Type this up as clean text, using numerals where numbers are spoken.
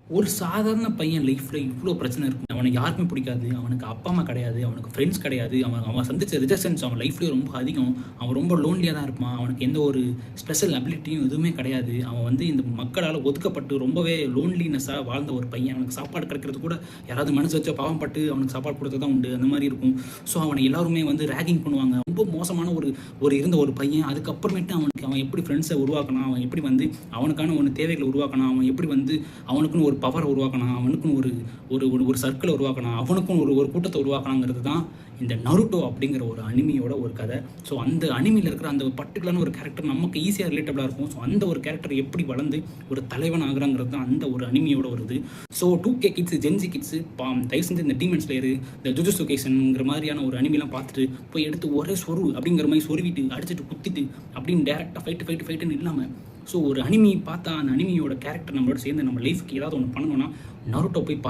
ஒரு சாதாரண பையன் லைஃப்ல இவ்ளோ பிரச்சனை இருக்கும். அவனுக்கு யாருக்குமே பிடிக்காது. அவனுக்கு அப்பா, அம்மா கிடையாது. அவனுக்கு ஃப்ரெண்ட்ஸ் கிடையாது. அவன் அவன் சந்திச்ச ரிஜெக்ஷன்ஸ் அவன் லைஃப்லயே ரொம்ப அதிகம். அவன் ரொம்ப லோன்லியா தான் இருப்பான். அவனுக்கு எந்த ஒரு ஸ்பெஷல் அபிலிட்டியும் எதுவுமே கிடையாது. அவன் வந்து இந்த மக்களால ஒதுக்கப்பட்டு ரொம்பவே லோன்லினஸ்ஸா வாழ்ந்த ஒரு பையன். அவனுக்கு சாப்பாடு கிடைக்கிறது கூட யாராவது மனசு வச்சா பாவப்பட்டு அவனுக்கு சாப்பாடு கொடுத்தா தான் உண்டு. அந்த மாரி இருக்கும். ஸோ அவனை எல்லாருமே வந்து ராகிங் பண்ணுவாங்க. ரொம்ப மோசமான ஒரு ஒரு இருந்த ஒரு பையன். அதுக்கப்புறமேட்டு அவன் எப்படி ஃப்ரெண்ட்ஸை உருவாக்கினான். அவன் எப்படி வந்து அவனுக்கான ஒன்று தேவைகளை உருவாக்கினான். அவன் எப்படி வந்து அவனுக்குன்னு ஒரு பவரை உருவாக்கினான். அவனுக்குன்னு ஒரு ஒரு ஒரு சர்க்கிளை உருவாக்கினான். அவனுக்கும் ஒரு ஒரு கூட்டத்தை உருவாக்கினாங்கிறது தான் இந்த நருட்டோ அப்படிங்கிற ஒரு அனிமியோட ஒரு கதை. ஸோ அந்த அனிமியில் இருக்கிற அந்த பர்டிகுலரான ஒரு கேரக்டர் நமக்கு ஈஸியாக ரிலேட்டபிளாக இருக்கும். ஸோ அந்த ஒரு கேரக்டர் எப்படி வளர்ந்து ஒரு தலைவன் ஆகுறாங்கிறது தான் அந்த ஒரு அனிமியோட வருது. So 2K kids gen Z kids தயவு செஞ்சு இந்த டீமன் ஸ்லேயரு இந்த ஜுஜுட்சு கைசன்ங்கிற மாதிரியான ஒரு அனிமிலாம் பார்த்துட்டு போய் எடுத்து ஒரே அப்படிங்கிற மாதிரி சொருவிட்டு அடிச்சுட்டு குத்திட்டு அப்படின்னு டேரெக்டாக ஃபைட்டுன்னு இல்லாமல் ஸோ ஒரு அனிமி பார்த்தா அந்த அனிமியோட கேரக்டர் நம்மளோட சேர்ந்து நம்ம லைஃப்க்கு ஏதாவது ஒன்று பண்ணணும்னா நருட்டோ போய்